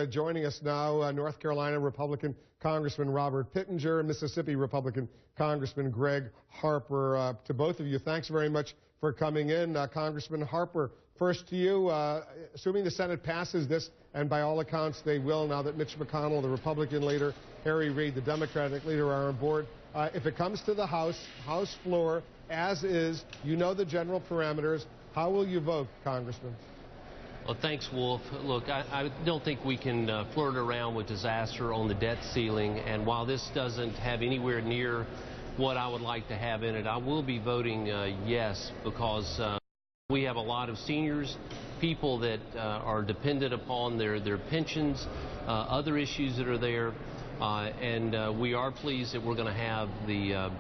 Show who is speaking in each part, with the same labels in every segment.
Speaker 1: Joining us now, North Carolina Republican Congressman Robert Pittenger, Mississippi Republican Congressman Greg Harper. To both of you, thanks very much for coming in. Congressman Harper, first to you. Assuming the Senate passes this, and by all accounts they will now that Mitch McConnell, the Republican leader, Harry Reid, the Democratic leader, are on board. If it comes to the House floor, as is, you know the general parameters. How will you vote, Congressman?
Speaker 2: Well, thanks, Wolf. Look, I don't think we can flirt around with disaster on the debt ceiling, and while this doesn't have anywhere near what I would like to have in it, I will be voting yes, because we have a lot of seniors, people that are dependent upon their pensions, other issues that are there, and we are pleased that we're going to have the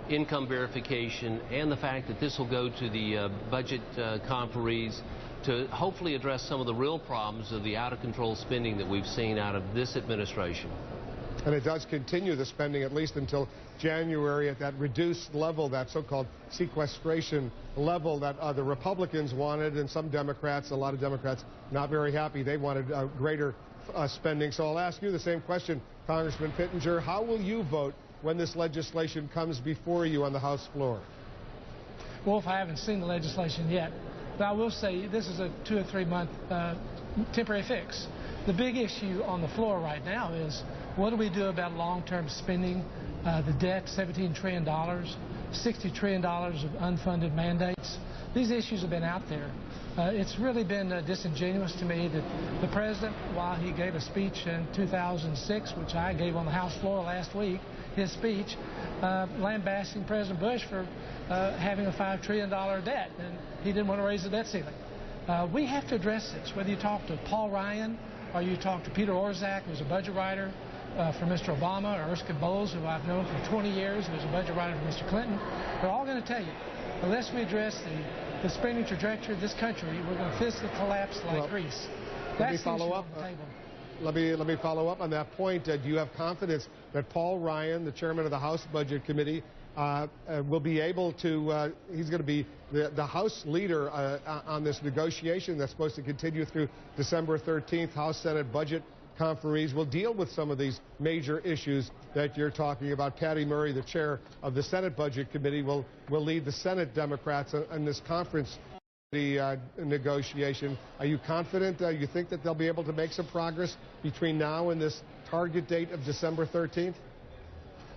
Speaker 2: income verification and the fact that this will go to the budget conferees to hopefully address some of the real problems of the out-of-control spending that we've seen out of this administration.
Speaker 1: And it does continue the spending at least until January at that reduced level, that so-called sequestration level that the Republicans wanted, and some Democrats, a lot of Democrats, not very happy. They wanted greater spending. So I'll ask you the same question, Congressman Pittenger. How will you vote when this legislation comes before you on the House floor?
Speaker 3: Wolf, I haven't seen the legislation yet, but I will say this is a 2 or 3 month temporary fix. The big issue on the floor right now is what do we do about long-term spending, the debt, $17 trillion, $60 trillion of unfunded mandates. These issues have been out there. It's really been disingenuous to me that the president, while he gave a speech in 2006, which I gave on the House floor last week, his speech, lambasting President Bush for having a $5 trillion debt, and he didn't want to raise the debt ceiling. We have to address this, whether you talk to Paul Ryan or you talk to Peter Orszag, who's a budget writer for Mr. Obama, or Erskine Bowles, who I've known for 20 years, who's a budget writer for Mr. Clinton. They're all going to tell you, unless we address the spending trajectory of this country, we're going to physically collapse like Greece.
Speaker 1: Let me follow up. Let me follow up on that point. Do you have confidence that Paul Ryan, the chairman of the House Budget Committee, will be able to, he's going to be the House leader on this negotiation that's supposed to continue through December 13th. House Senate budget conferees will deal with some of these major issues that you're talking about. Patty Murray, the chair of the Senate Budget Committee, will lead the Senate Democrats in this conference negotiation. Are you confident? You think that they'll be able to make some progress between now and this target date of December 13th?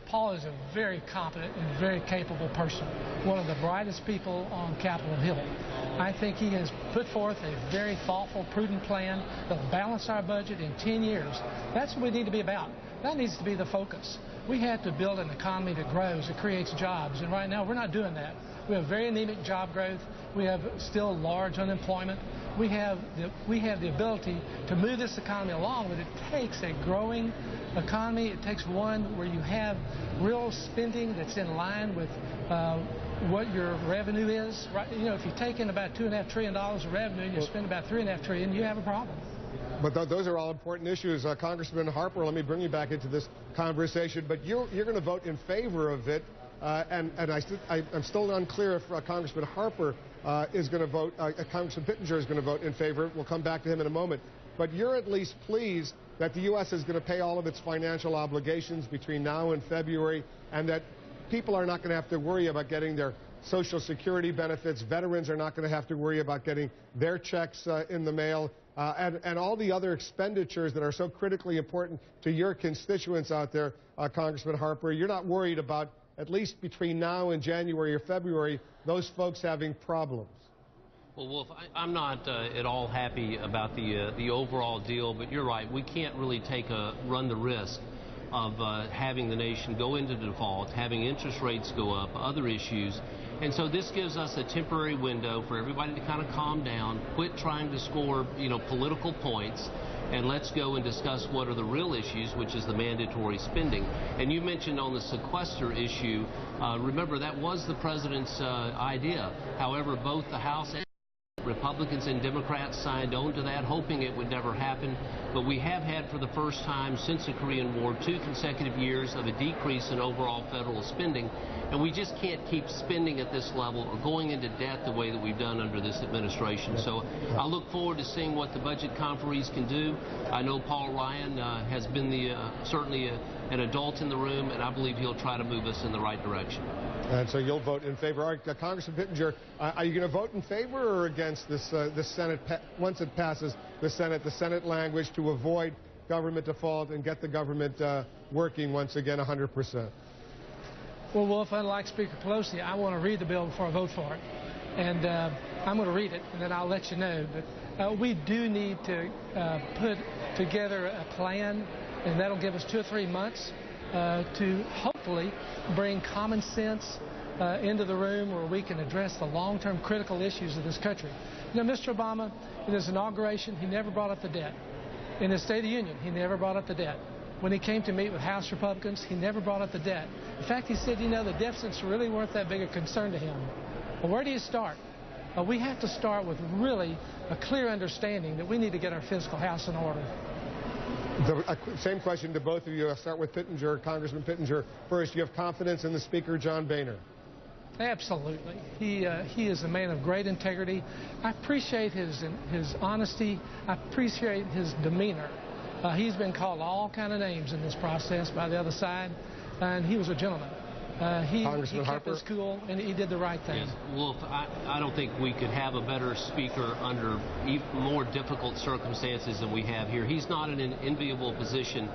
Speaker 3: Paul is a very competent and very capable person, one of the brightest people on Capitol Hill. I think he has put forth a very thoughtful, prudent plan that will balance our budget in 10 years. That's what we need to be about. That needs to be the focus. We have to build an economy that grows, that creates jobs, and right now we're not doing that. We have very anemic job growth. We have still large unemployment. We have the ability to move this economy along, but it takes a growing economy. It takes one where you have real spending that's in line with what your revenue is. Right? You know, if you take in about $2.5 trillion of revenue and you spend about $3.5 trillion, you have a problem.
Speaker 1: But those are all important issues. Congressman Harper, let me bring you back into this conversation. But you're going to vote in favor of it. And I'm still unclear if Congressman Harper is going to vote, Congressman Pittenger is going to vote in favor. We'll come back to him in a moment. But you're at least pleased that the U.S. is going to pay all of its financial obligations between now and February, and that people are not going to have to worry about getting their Social Security benefits. Veterans are not going to have to worry about getting their checks in the mail, and all the other expenditures that are so critically important to your constituents out there, Congressman Harper. You're not worried about, at least between now and January or February, those folks having problems?
Speaker 2: Well, Wolf, I'm not at all happy about the overall deal, but you're right. We can't really run the risk of having the nation go into default, having interest rates go up, other issues. And so this gives us a temporary window for everybody to kind of calm down, quit trying to score, political points, and let's go and discuss what are the real issues, which is the mandatory spending. And you mentioned on the sequester issue, remember that was the president's idea. However, both the House and Republicans and Democrats signed on to that, hoping it would never happen. But we have had, for the first time since the Korean War, 2 consecutive years of a decrease in overall federal spending. And we just can't keep spending at this level or going into debt the way that we've done under this administration. So I look forward to seeing what the budget conferees can do. I know Paul Ryan has been certainly an adult in the room, and I believe he'll try to move us in the right direction.
Speaker 1: And so you'll vote in favor. All right, Congressman Pittenger, are you going to vote in favor or against this Senate once it passes the Senate language to avoid government default and get the government working once again 100%?
Speaker 3: Well, Wolf, unlike Speaker Pelosi, I want to read the bill before I vote for it. And I'm going to read it, and then I'll let you know. But we do need to put together a plan, and that'll give us 2 or 3 months to hopefully bring common sense into the room where we can address the long-term critical issues of this country. You know, Mr. Obama, in his inauguration, he never brought up the debt. In his State of the Union, he never brought up the debt. When he came to meet with House Republicans, he never brought up the debt. In fact, he said, you know, the deficits really weren't that big a concern to him. Well, where do you start? We have to start with really a clear understanding that we need to get our fiscal house in order.
Speaker 1: Same question to both of you. I'll start with Pittenger, Congressman Pittenger. First, do you have confidence in the Speaker, John Boehner?
Speaker 3: Absolutely. He is a man of great integrity. I appreciate his honesty. I appreciate his demeanor. He's been called all kind of names in this process by the other side, and he was a gentleman. He kept his cool, and he did the right thing.
Speaker 2: Yes. Wolf, I don't think we could have a better speaker under even more difficult circumstances than we have here. He's not in an enviable position,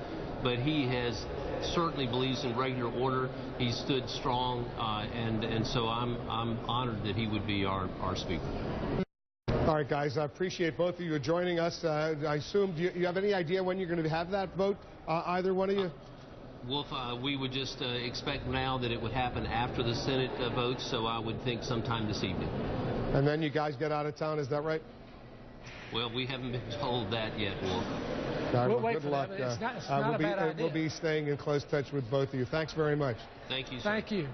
Speaker 2: but he has certainly believes in regular order. He stood strong, and so I'm honored that he would be our speaker.
Speaker 1: All right, guys, I appreciate both of you joining us. I assume, do you have any idea when you're going to have that vote, either one of you?
Speaker 2: Wolf, we would just expect now that it would happen after the Senate votes, so I would think sometime this evening.
Speaker 1: And then you guys get out of town, is that right?
Speaker 2: Well, we haven't been told that yet, Wolf.
Speaker 3: We'll wait
Speaker 1: good
Speaker 3: for
Speaker 1: luck.
Speaker 3: That. It's not a bad idea.
Speaker 1: We'll be staying in close touch with both of you. Thanks very much.
Speaker 2: Thank you, sir.
Speaker 3: Thank you.